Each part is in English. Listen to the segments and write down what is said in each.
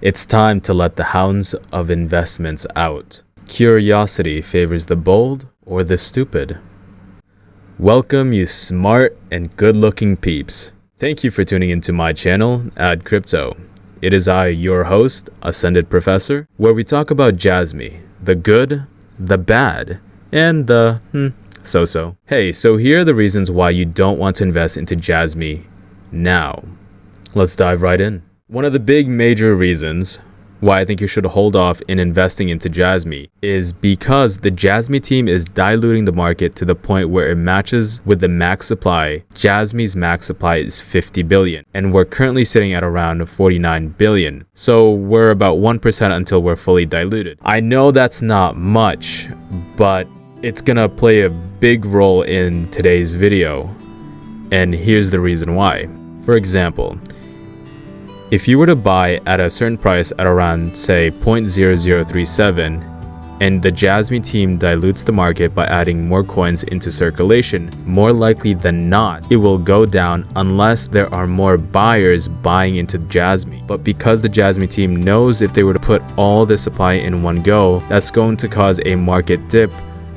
It's time to let the hounds of investments out. Curiosity favors the bold or the stupid. Welcome, you smart and good-looking peeps. Thank you for tuning into my channel, Add Crypto. It is I, your host, Ascended Professor, where we talk about JASMY, the good, the bad, and the so-so. Hey, so here are the reasons why you don't want to invest into JASMY now. Let's dive right in. One of the big major reasons why I think you should hold off in investing into JASMY is because the JASMY team is diluting the market to the point where it matches with the max supply. JASMY's max supply is 50 billion, and we're currently sitting at around 49 billion. So we're about 1% until we're fully diluted. I know that's not much, but it's gonna play a big role in today's video, and here's the reason why. For example, if you were to buy at a certain price at around, say, 0.0037, and the JASMY team dilutes the market by adding more coins into circulation, more likely than not, it will go down unless there are more buyers buying into JASMY. But because the JASMY team knows if they were to put all the supply in one go, that's going to cause a market dip,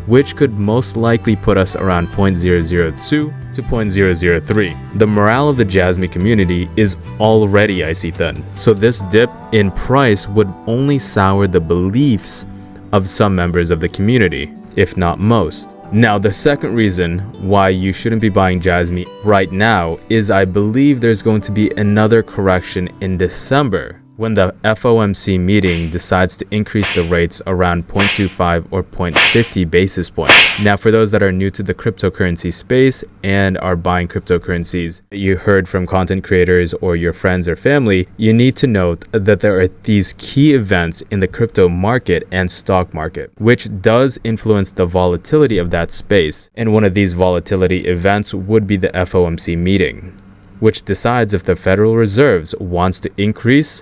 which could most likely put us around 0.002 to 0.003. The morale of the JASMY community is already icy thin, so this dip in price would only sour the beliefs of some members of the community, if not most. Now, the second reason why you shouldn't be buying JASMY right now is I believe there's going to be another correction in December, when the FOMC meeting decides to increase the rates around 0.25 or 0.50 basis points. Now, for those that are new to the cryptocurrency space and are buying cryptocurrencies that you heard from content creators or your friends or family, you need to note that there are these key events in the crypto market and stock market, which does influence the volatility of that space. And one of these volatility events would be the FOMC meeting, which decides if the Federal Reserve wants to increase,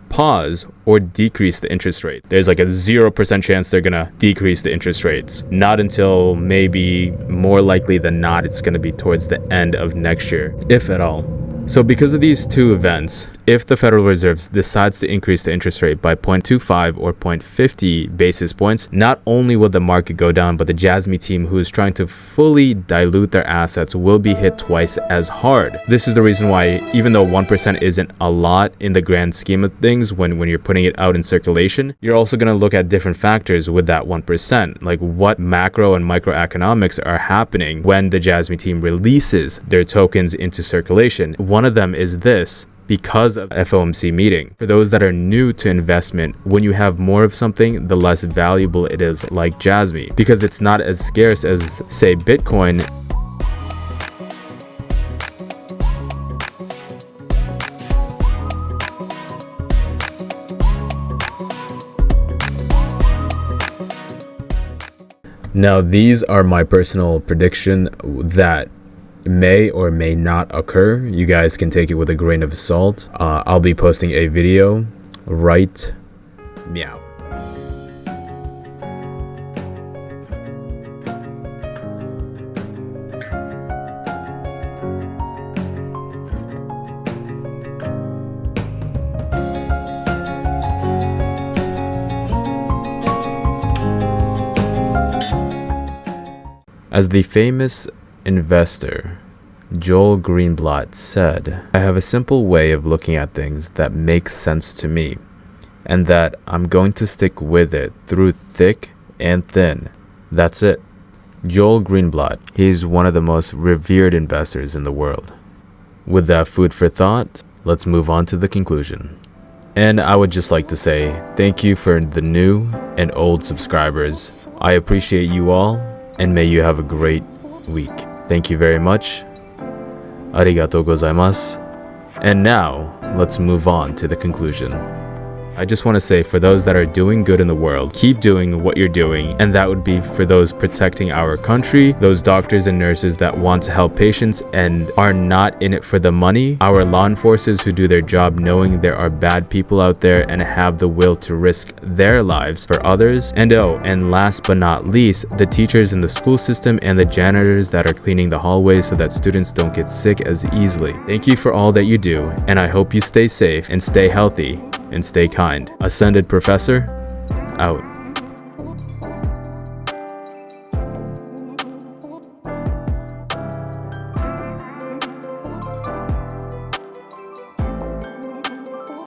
pause, or decrease the interest rate. There's like a 0% chance they're gonna decrease the interest rates. Not until maybe, more likely than not, it's gonna be towards the end of next year, if at all. So because of these two events, if the Federal Reserve decides to increase the interest rate by 0.25 or 0.50 basis points, not only will the market go down, but the JASMY team, who is trying to fully dilute their assets, will be hit twice as hard. This is the reason why, even though 1% isn't a lot in the grand scheme of things when you're putting it out in circulation, you're also going to look at different factors with that 1%, like what macro and microeconomics are happening when the JASMY team releases their tokens into circulation. One of them is this: because of FOMC meeting. For those that are new to investment, when you have more of something, the less valuable it is, like JASMY, because it's not as scarce as, say, Bitcoin. Now, these are my personal prediction that may or may not occur. You guys can take it with a grain of salt. I'll be posting a video right meow. As the famous investor Joel Greenblatt said, "I have a simple way of looking at things that makes sense to me, and that I'm going to stick with it through thick and thin. That's it." Joel Greenblatt, he's one of the most revered investors in the world. With that food for thought, let's move on to the conclusion. And I would just like to say thank you for the new and old subscribers. I appreciate you all, and may you have a great week. Thank you very much. Arigatou gozaimasu. And now, let's move on to the conclusion. I just want to say, for those that are doing good in the world, keep doing what you're doing, and that would be for those protecting our country, those doctors and nurses that want to help patients and are not in it for the money, our law enforcers who do their job knowing there are bad people out there and have the will to risk their lives for others, and last but not least, the teachers in the school system and the janitors that are cleaning the hallways so that students don't get sick as easily. Thank you for all that you do, and I hope you stay safe and stay healthy. and stay kind. Ascended Professor, out.